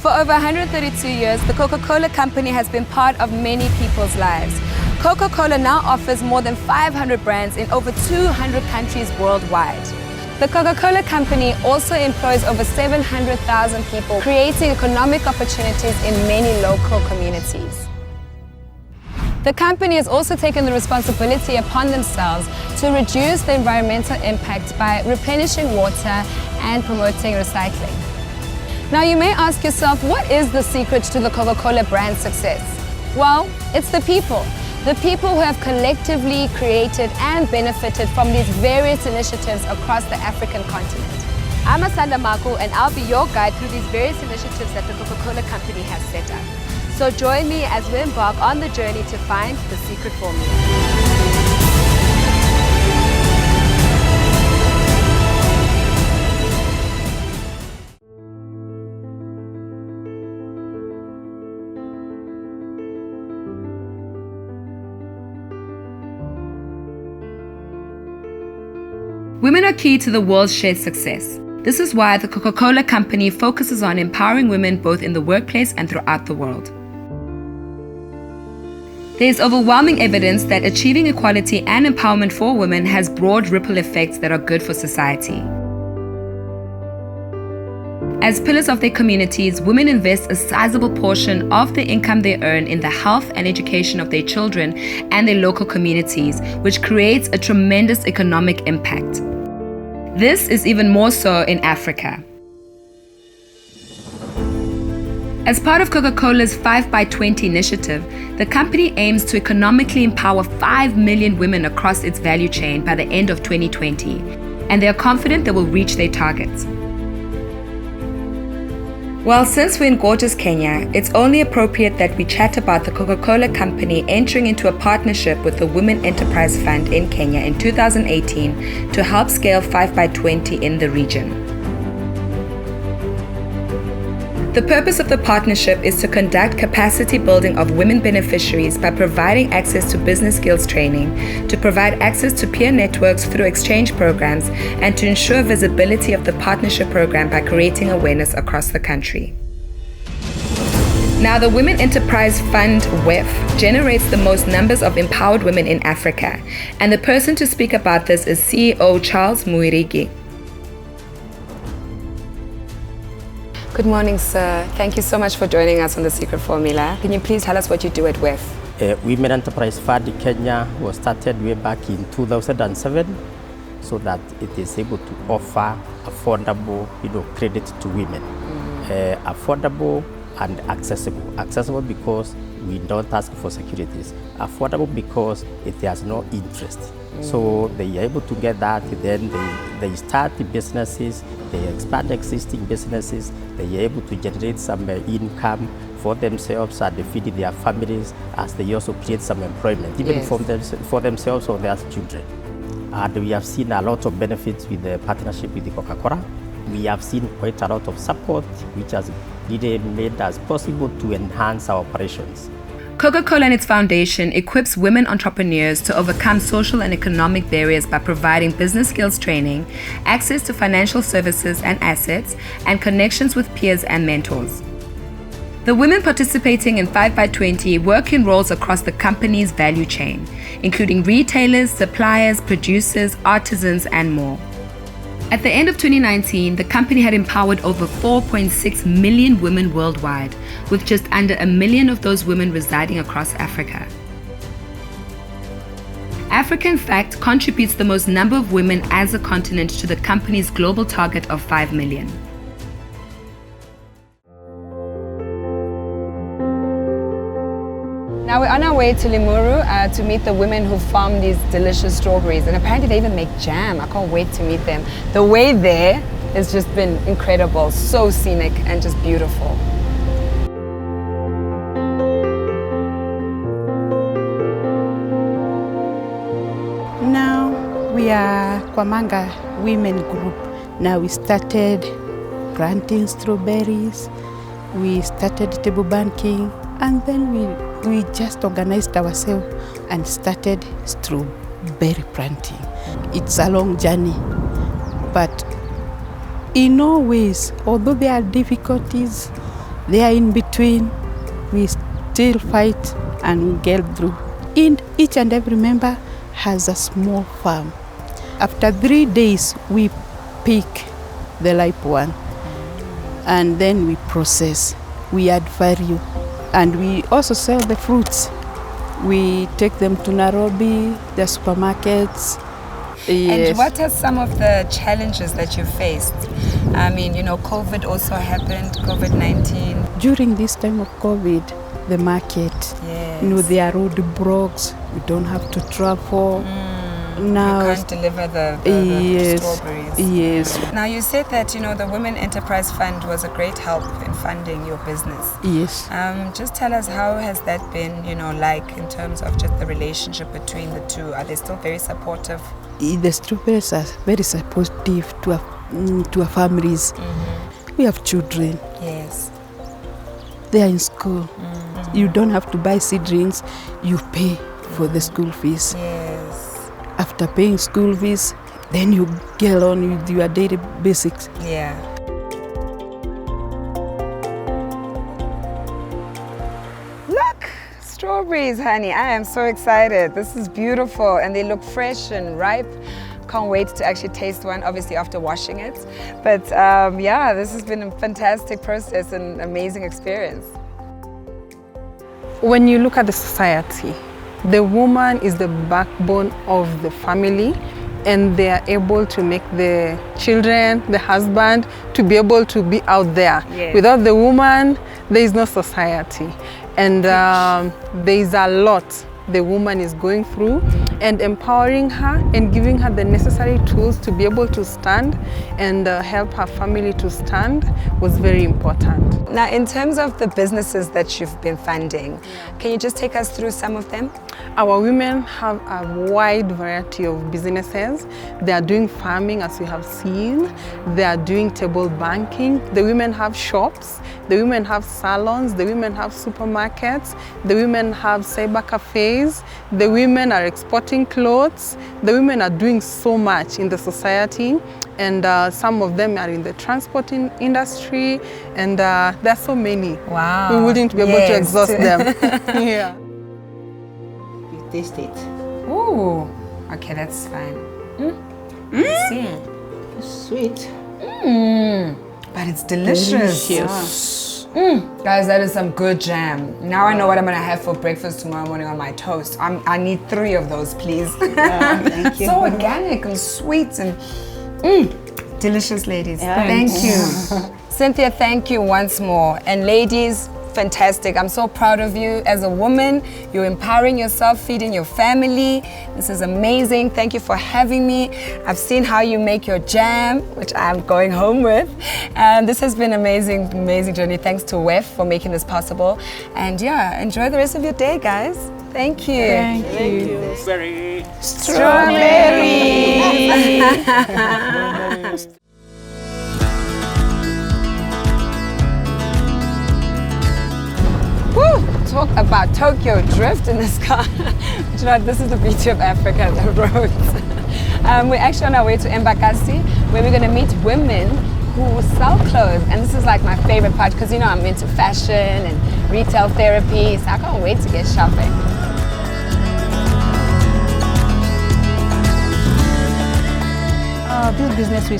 For over 132 years, the Coca-Cola company has been part of many people's lives. Coca-Cola now offers more than 500 brands in over 200 countries worldwide. The Coca-Cola company also employs over 700,000 people, creating economic opportunities in many local communities. The company has also taken the responsibility upon themselves to reduce the environmental impact by replenishing water and promoting recycling. Now you may ask yourself, what is the secret to the Coca-Cola brand success? Well, it's the people. The people who have collectively created and benefited from these various initiatives across the African continent. I'm Asanda Mako, and I'll be your guide through these various initiatives that the Coca-Cola company has set up. So join me as we embark on the journey to find the secret formula. Women are key to the world's shared success. This is why the Coca-Cola company focuses on empowering women both in the workplace and throughout the world. There is overwhelming evidence that achieving equality and empowerment for women has broad ripple effects that are good for society. As pillars of their communities, women invest a sizable portion of the income they earn in the health and education of their children and their local communities, which creates a tremendous economic impact. This is even more so in Africa. As part of Coca-Cola's 5x20 initiative, the company aims to economically empower 5 million women across its value chain by the end of 2020, and they are confident they will reach their targets. Well, since we're in gorgeous Kenya, it's only appropriate that we chat about the Coca-Cola company entering into a partnership with the Women Enterprise Fund in Kenya in 2018 to help scale 5x20 in the region. The purpose of the partnership is to conduct capacity building of women beneficiaries by providing access to business skills training, to provide access to peer networks through exchange programs, and to ensure visibility of the partnership program by creating awareness across the country. Now, the Women Enterprise Fund WEF generates the most numbers of empowered women in Africa, and the person to speak about this is CEO Charles Muirigi. Good morning, sir. Thank you so much for joining us on The Secret Formula. Can you please tell us what you do at WEF? Women Enterprise Fund in Kenya was started way back in 2007 so that it is able to offer affordable credit to women. Affordable and accessible. Accessible because we don't ask for securities. Affordable because it has no interest. So they are able to get that, then they start the businesses, they expand existing businesses, they are able to generate some income for themselves and they feed their families as they also create some employment, even for themselves or their children. And we have seen a lot of benefits with the partnership with the Coca-Cola. We have seen quite a lot of support, which has really made us possible to enhance our operations. Coca-Cola and its foundation equips women entrepreneurs to overcome social and economic barriers by providing business skills training, access to financial services and assets, and connections with peers and mentors. The women participating in 5x20 work in roles across the company's value chain, including retailers, suppliers, producers, artisans, and more. At the end of 2019, the company had empowered over 4.6 million women worldwide, with just under 1 million of those women residing across Africa. Africa, in fact, contributes the most number of women as a continent to the company's global target of 5 million. Now we're on our way to Limuru to meet the women who farm these delicious strawberries, and apparently they even make jam. I can't wait to meet them. The way there has just been incredible, so scenic and just beautiful. Now we are Kwamanga Women Group. Now we started planting strawberries, we started table banking, and then we just organized ourselves and started strawberry planting. It's a long journey, but in all ways, although there are difficulties, There in between, we still fight and we get through. Each and every member has a small farm. After 3 days, we pick the ripe one and then we process. We add value and we also sell the fruits. We take them to Nairobi, the supermarkets. Yes. And what are some of the challenges that you faced? I mean, COVID also happened, COVID-19. During this time of COVID, the market, Yes. there are roadblocks, we don't have to travel. Now, You can't deliver the yes, strawberries. yes, Now you said that, the Women Enterprise Fund was a great help in funding your business. yes. Just tell us, how has that been, like in terms of just the relationship between the two? Are they still very supportive? The strawberries are very supportive to our families. We have children, Yes. they are in school. You don't have to buy seedlings, you pay for the school fees. Yes. After paying school fees, then you get on with your daily basics. Yeah. Look, strawberries, honey. I am so excited. This is beautiful and they look fresh and ripe. Can't wait to actually taste one, obviously after washing it. But yeah, this has been a fantastic process and amazing experience. When you look at the society, the woman is the backbone of the family, and they are able to make the children, the husband, to be able to be out there. Yes. Without the woman, there is no society. And there is a lot the woman is going through, and empowering her and giving her the necessary tools to be able to stand and help her family to stand was very important. Now, in terms of the businesses that you've been funding, can you just take us through some of them? Our women have a wide variety of businesses. They are doing farming, as you have seen. They are doing table banking. The women have shops. The women have salons. The women have supermarkets. The women have cyber cafes. The women are exporting clothes. The women are doing so much in the society. And some of them are in the transporting industry. And there are so many. Wow. We wouldn't be able to exhaust them. Yeah. Taste it. Ooh, okay, that's fine. Let's see. It's sweet. But it's delicious. Guys, that is some good jam. Now I know what I'm gonna have for breakfast tomorrow morning on my toast. I need 3 of those, please. Thank you. So organic and sweet and delicious, ladies. Thank you. Cynthia, thank you once more. And ladies, fantastic. I'm so proud of you as a woman. You're empowering yourself, feeding your family. This is amazing. Thank you for having me. I've seen how you make your jam, which I'm going home with. And this has been amazing, amazing journey. Thanks to WEF for making this possible. And yeah, enjoy the rest of your day, guys. Thank you. Thank you. Very Woo! Talk about Tokyo drift in this car. But you know what? This is the beauty of Africa, the roads. We're actually on our way to Embakasi, where we're going to meet women who sell clothes. And this is like my favorite part because, you know, I'm into fashion and retail therapy, so I can't wait to get shopping. This business we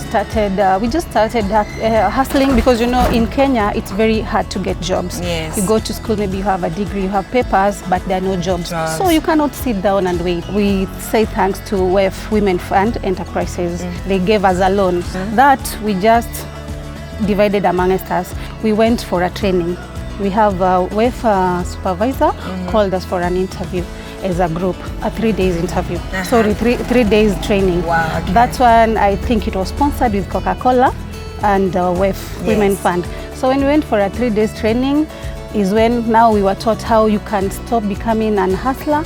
just started hustling because, you know, in Kenya it's very hard to get jobs. Yes. You go to school, maybe you have a degree, you have papers, but there are no jobs. So you cannot sit down and wait. We say thanks to WEF Women Fund Enterprises. They gave us a loan that we just divided amongst us. We went for a training. We have a WEF supervisor called us for an interview as a group, a 3 days interview. Sorry, three days training. Wow, okay. That's when I think it was sponsored with Coca-Cola and WEF Women Fund. So when we went for a 3 days training is when now we were taught how you can stop becoming an hustler,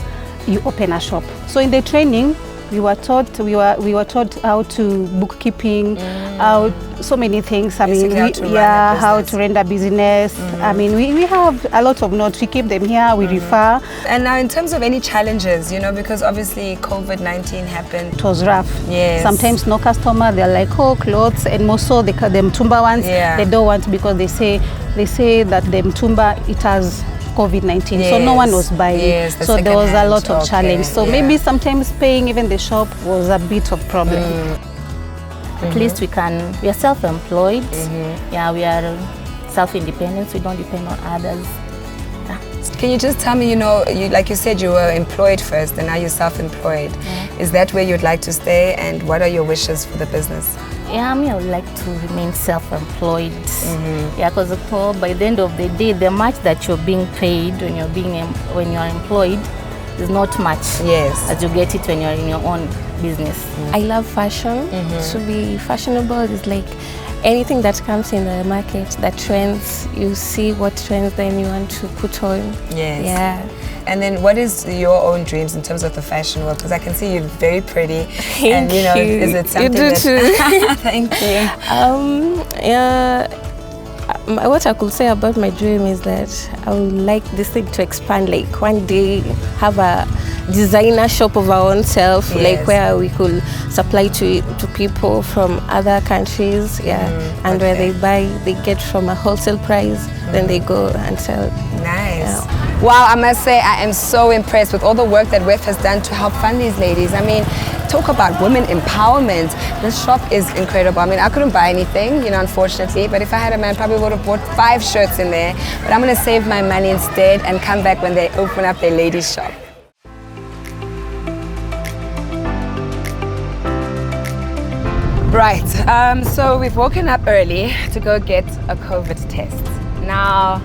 you open a shop. So in the training, We were taught how to bookkeeping, how so many things. I mean, how to run a business. I mean, we have a lot of notes. We keep them here. We refer. And now, in terms of any challenges, you know, because obviously COVID-19 happened. It was rough. Yes. Sometimes no customer. They're like, oh, clothes, and most so the mtumba ones. Yeah. They don't want because they say that the mtumba it has COVID-19, yes. So no one was buying. Yes, so there was a lot of okay. challenge. So maybe sometimes paying even the shop was a bit of problem. At least we are self-employed. Yeah, we are self-independent. We don't depend on others. Can you just tell me, you know, like you said, you were employed first and now you're self-employed. Is that where you'd like to stay, and what are your wishes for the business? Yeah, I would like to remain self-employed. Yeah, because by the end of the day, the much that you're being paid when you're employed is not much. Yes. As you get it when you're in your own business. I love fashion. To be fashionable is like anything that comes in the market, that trends, you see what trends then you want to put on. Yes. Yeah. And then what is your own dreams in terms of the fashion world? Because I can see you're very pretty. Thank you. Know, you. Is it something you do too. Thank you. What I could say about my dream is that I would like this thing to expand, like one day have a designer shop of our own self, yes. like where we could supply to people from other countries, and where they buy, they get from a wholesale price, then they go and sell. Nice. Yeah. Wow, I must say I am so impressed with all the work that WEF has done to help fund these ladies. I mean, talk about women empowerment. This shop is incredible. I mean, I couldn't buy anything, you know, unfortunately, but if I had a man, probably would have bought 5 shirts in there. But I'm going to save my money instead and come back when they open up their ladies shop. Right, so we've woken up early to go get a COVID test. Now,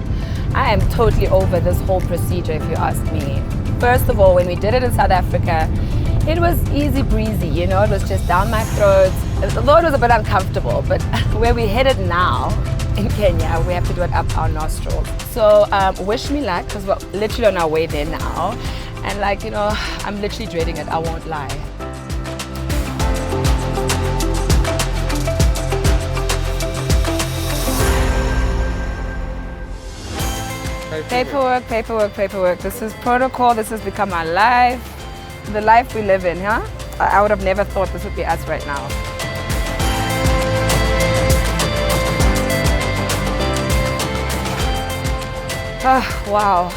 I am totally over this whole procedure, if you ask me. First of all, when we did it in South Africa, it was easy breezy, you know, it was just down my throat. Although it was a bit uncomfortable, but where we headed now, in Kenya, we have to do it up our nostrils. So wish me luck, because we're literally on our way there now. And like, you know, I'm literally dreading it, I won't lie. Paperwork. This is protocol. This has become our life. The life we live in, huh? I would have never thought this would be us right now. Oh, wow.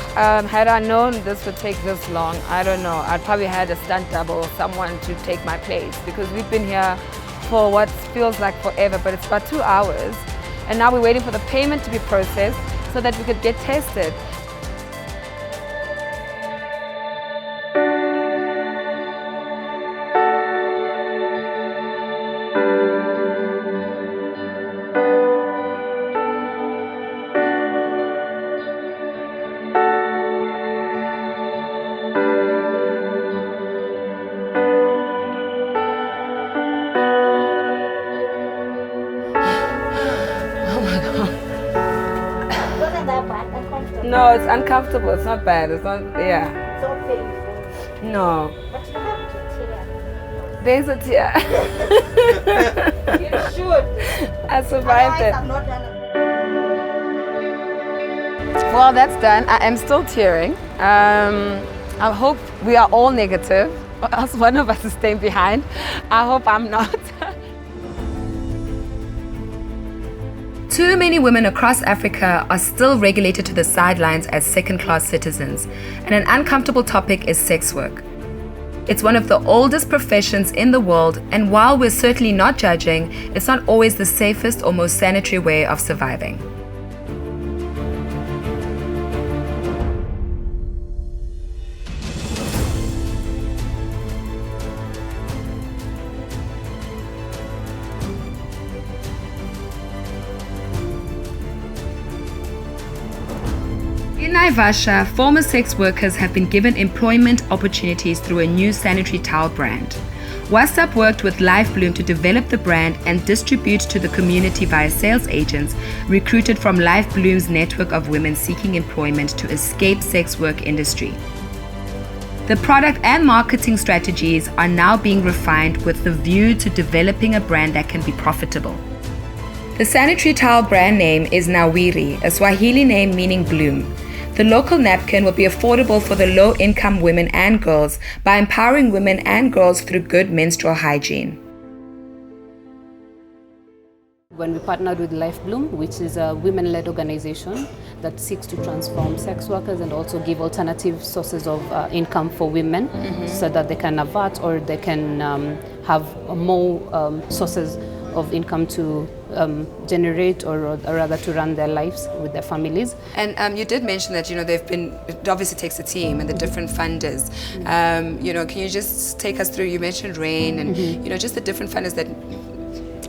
Had I known this would take this long, I don't know. I'd probably had a stunt double or someone to take my place, because we've been here for what feels like forever, but it's about 2 hours. And now we're waiting for the payment to be processed so that we could get tested. No, it's uncomfortable. It's not bad. It's not, yeah. It's not painful. No. But you have to tear. There's a tear. You should. I survived it. I'm not done. Well, that's done. I am still tearing. I hope we are all negative, or else one of us is staying behind. I hope I'm not. Too many women across Africa are still relegated to the sidelines as second-class citizens, and an uncomfortable topic is sex work. It's one of the oldest professions in the world, and while we're certainly not judging, it's not always the safest or most sanitary way of surviving. In Naivasha, former sex workers have been given employment opportunities through a new sanitary towel brand. WhatsApp worked with Lifebloom to develop the brand and distribute to the community via sales agents recruited from Lifebloom's network of women seeking employment to escape sex work industry. The product and marketing strategies are now being refined with the view to developing a brand that can be profitable. The sanitary towel brand name is Nawiri, a Swahili name meaning bloom. The local napkin will be affordable for the low-income women and girls by empowering women and girls through good menstrual hygiene. When we partnered with Lifebloom, which is a women-led organization that seeks to transform sex workers and also give alternative sources of income for women, so that they can avert or they can have more sources of income to generate or rather to run their lives with their families. And you did mention that, it obviously takes a team and the different funders. Can you just take us through, you mentioned RAIN and, just the different funders that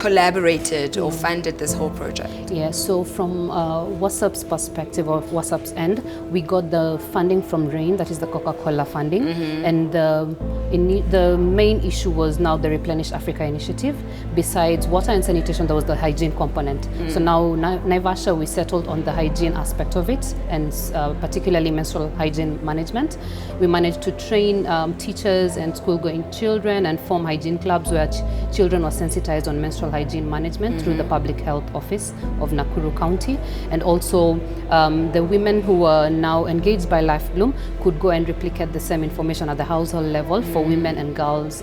collaborated or funded this whole project? Yeah, so from WhatsApp's perspective or WhatsApp's end, we got the funding from RAIN, that is the Coca-Cola funding, and the main issue was now the Replenish Africa initiative. Besides water and sanitation, there was the hygiene component. So now Naivasha, we settled on the hygiene aspect of it, and particularly menstrual hygiene management. We managed to train teachers and school-going children and form hygiene clubs where children were sensitized on menstrual hygiene management through the Public Health Office of Nakuru County. And also the women who were now engaged by Lifebloom could go and replicate the same information at the household level for women and girls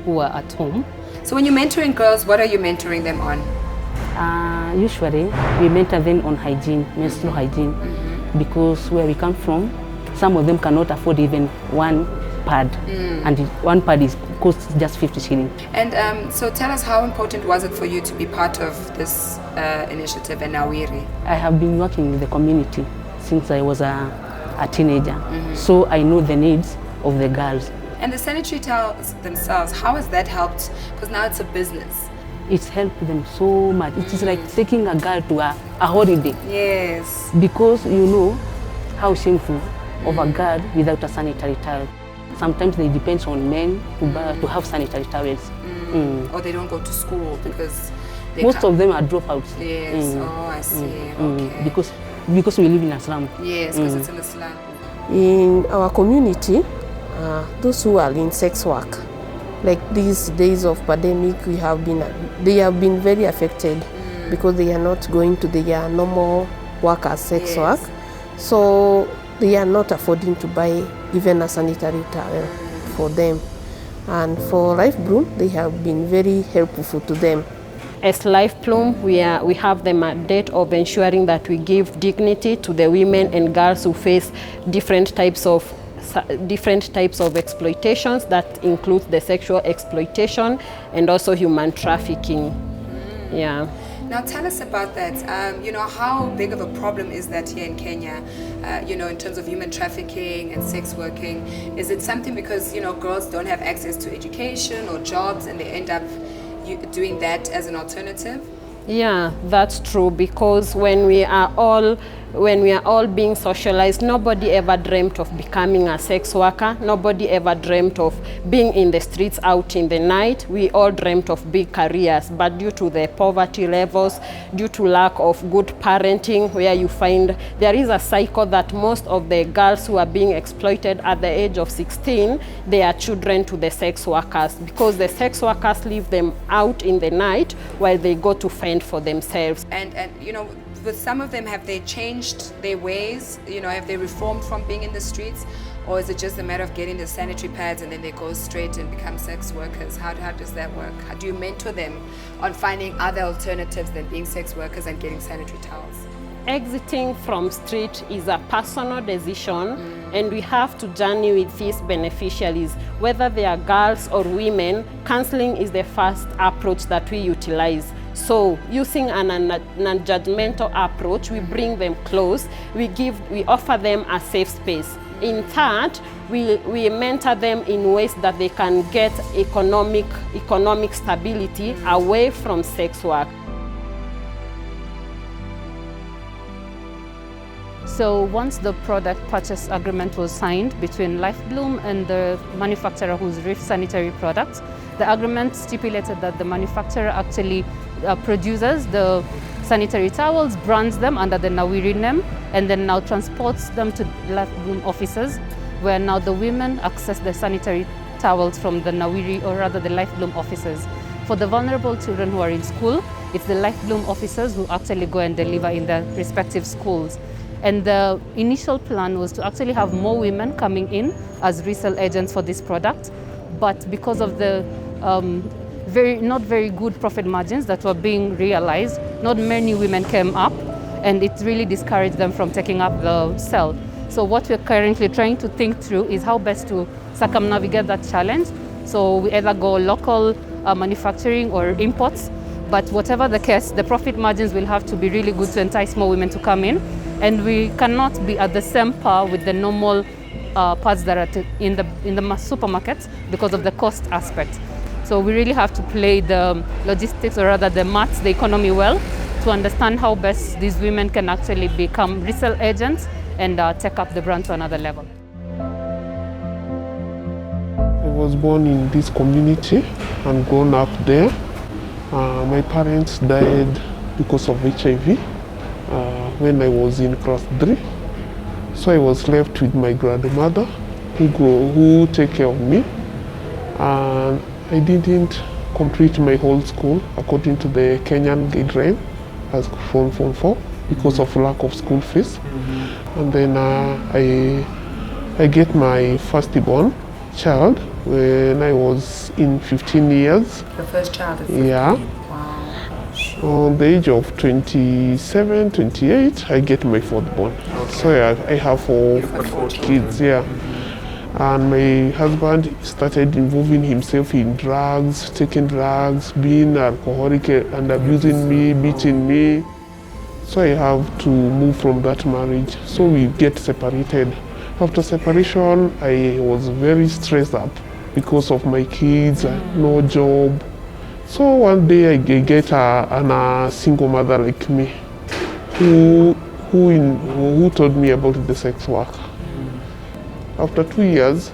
who were at home. So when you're mentoring girls, what are you mentoring them on? Usually we mentor them on hygiene, menstrual hygiene, because where we come from, some of them cannot afford even one pad, and one pad costs just 50 shillings. And so tell us, how important was it for you to be part of this initiative in Nawiri? I have been working with the community since I was a teenager, so I know the needs of the girls. And the sanitary towels themselves, how has that helped? Because now it's a business. It's helped them so much. It is like taking a girl to a holiday. Yes. Because you know how shameful of a girl without a sanitary towel. Sometimes they depend on men to have sanitary towels. Or they don't go to school because they most of them are dropouts. Yes. Oh, I see. Okay. Because we live in a slum. Yes, because it's in a slum. In our community, those who are in sex work, like these days of pandemic, they have been very affected because they are not going to their normal work as sex work. So they are not affording to buy even a sanitary towel for them. And for Lifebloom, they have been very helpful to them. As Lifebloom, we have the mandate of ensuring that we give dignity to the women and girls who face different types of exploitations. That includes the sexual exploitation and also human trafficking. Yeah. Now tell us about that. How big of a problem is that here in Kenya, in terms of human trafficking and sex working? Is it something because, girls don't have access to education or jobs and they end up doing that as an alternative? Yeah, that's true, because when we are all being socialized, nobody ever dreamt of becoming a sex worker. Nobody ever dreamt of being in the streets out in the night. We all dreamt of big careers, but due to the poverty levels, due to lack of good parenting, where you find there is a cycle that most of the girls who are being exploited at the age of 16, they are children to the sex workers, because the sex workers leave them out in the night while they go to fend for themselves. And with some of them, have they changed their ways? Have they reformed from being in the streets? Or is it just a matter of getting the sanitary pads and then they go straight and become sex workers? How does that work? How do you mentor them on finding other alternatives than being sex workers and getting sanitary towels? Exiting from street is a personal decision, and we have to journey with these beneficiaries. Whether they are girls or women, counseling is the first approach that we utilize. So using a non-judgmental approach, we bring them close, we offer them a safe space. In third, we mentor them in ways that they can get economic stability away from sex work. So once the product purchase agreement was signed between Lifebloom and the manufacturer who's Reef Sanitary Products, the agreement stipulated that the manufacturer actually produces the sanitary towels, brands them under the Nawiri name, and then now transports them to Lifebloom offices. where now the women access the sanitary towels from the Nawiri, or rather the Lifebloom officers. For the vulnerable children who are in school, it's the Lifebloom officers who actually go and deliver in their respective schools. And the initial plan was to actually have more women coming in as resale agents for this product. But because of the not very good profit margins that were being realized, not many women came up, and it really discouraged them from taking up the sale. So what we're currently trying to think through is how best to circumnavigate that challenge. So we either go local manufacturing or imports, but whatever the case, the profit margins will have to be really good to entice more women to come in. And we cannot be at the same par with the normal parts that are in the supermarkets because of the cost aspect. So we really have to play the logistics, or rather the maths, the economy well, to understand how best these women can actually become resale agents and take up the brand to another level. I was born in this community and grown up there. My parents died because of HIV when I was in class 3. So I was left with my grandmother who took care of me. And I didn't complete my whole school according to the Kenyan guideline as Form 4 because of lack of school fees. And then I get my firstborn child when I was in 15 years. The first child at 15? Yeah. Wow. On the age of 27, 28, I get my fourthborn. Okay. So I have four kids, yeah. And my husband started involving himself in drugs, taking drugs, being alcoholic and abusing me, beating me. So I have to move from that marriage. So we get separated. After separation, I was very stressed up because of my kids, no job. So one day I get a single mother like me who told me about the sex work. After 2 years,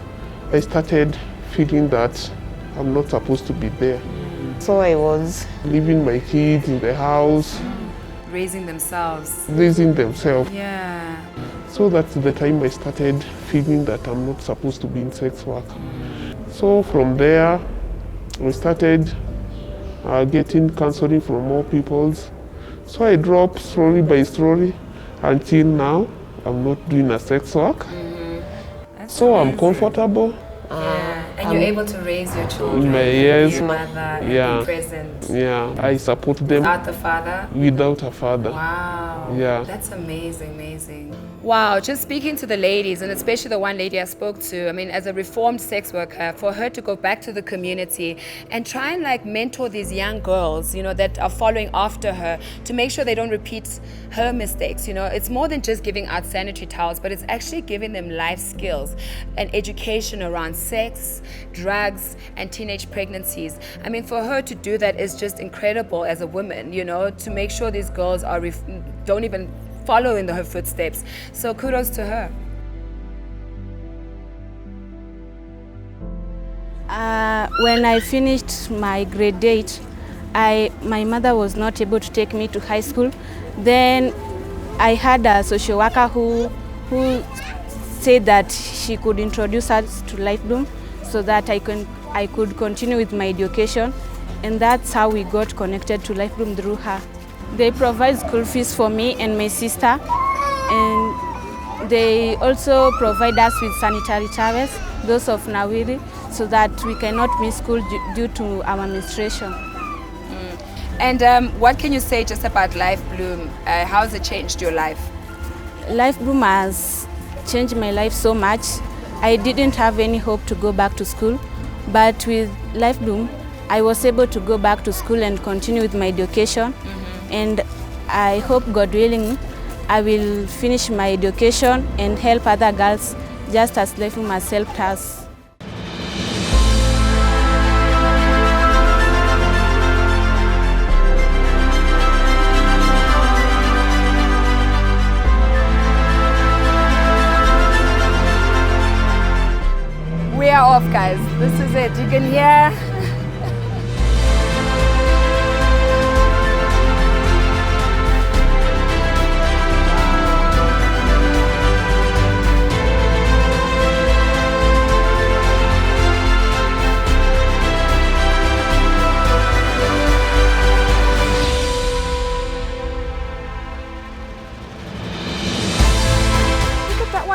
I started feeling that I'm not supposed to be there. So I was leaving my kids in the house. Raising themselves. Yeah. So that's the time I started feeling that I'm not supposed to be in sex work. So from there, we started getting counseling from more people. So I dropped slowly by slowly until now I'm not doing a sex work. So amazing. I'm comfortable. And you're able to raise your children, yes, your mother, yeah. and be present. Yeah, I support them. Without the father? Without a father. Wow. Yeah. That's amazing, amazing. Wow, just speaking to the ladies, and especially the one lady I spoke to, I mean, as a reformed sex worker, for her to go back to the community and try and like mentor these young girls, you know, that are following after her to make sure they don't repeat her mistakes, you know. It's more than just giving out sanitary towels, but it's actually giving them life skills and education around sex, drugs, and teenage pregnancies. I mean, for her to do that is just incredible as a woman, you know, to make sure these girls are don't even follow in her footsteps. So kudos to her. When I finished my grade 8, my mother was not able to take me to high school. Then I had a social worker who said that she could introduce us to Lifebloom so that I could continue with my education, and that's how we got connected to Lifebloom through her. They provide school fees for me and my sister, and they also provide us with sanitary towels, those of Nawiri, so that we cannot miss school due to our menstruation. And what can you say just about Lifebloom? How has it changed your life? Lifebloom has changed my life so much. I didn't have any hope to go back to school, but with Lifebloom, I was able to go back to school and continue with my education. And I hope, God willing, I will finish my education and help other girls just as Lifebloom has helped us. We are off, guys. This is it. You can hear.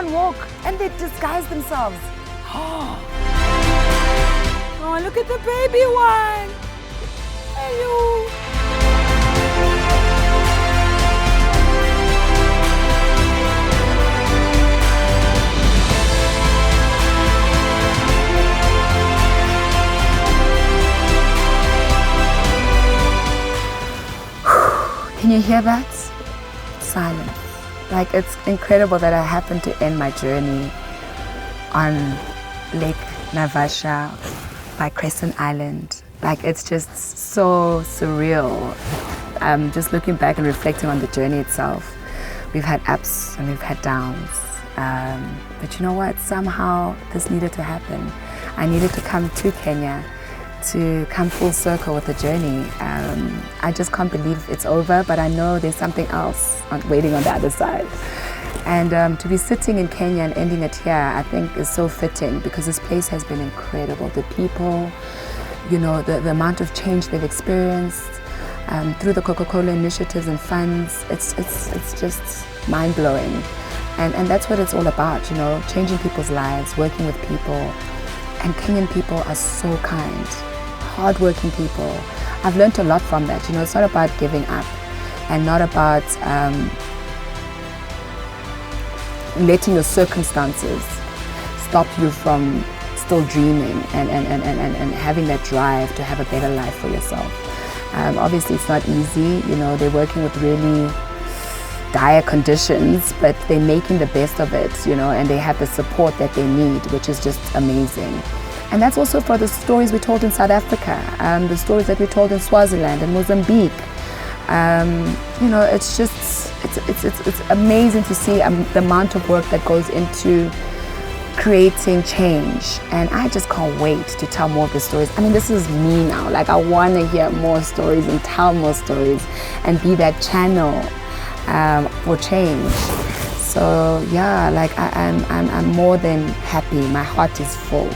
can't walk and they disguise themselves. Oh, look at the baby one. Hello. Can you hear that? Silence. Like, it's incredible that I happened to end my journey on Lake Naivasha by Crescent Island. Like, it's just so surreal. Just looking back and reflecting on the journey itself. We've had ups and we've had downs. But you know what? Somehow this needed to happen. I needed to come to Kenya to come full circle with the journey. I just can't believe it's over, but I know there's something else waiting on the other side. And to be sitting in Kenya and ending it here, I think is so fitting because this place has been incredible. The people, you know, the amount of change they've experienced through the Coca-Cola initiatives and funds, it's just mind-blowing. And that's what it's all about, you know, changing people's lives, working with people. And Kenyan people are so kind, hardworking people. I've learned a lot from that. You know, it's not about giving up and not about letting your circumstances stop you from still dreaming and having that drive to have a better life for yourself. Obviously, it's not easy. You know, they're working with really dire conditions, but they're making the best of it, you know, and they have the support that they need, which is just amazing. And that's also for the stories we told in South Africa, the stories that we told in Swaziland and Mozambique. You know, it's just, it's amazing to see the amount of work that goes into creating change. And I just can't wait to tell more of the stories. I mean, this is me now. Like, I want to hear more stories and tell more stories and be that channel for change. So yeah, like I'm more than happy. My heart is full.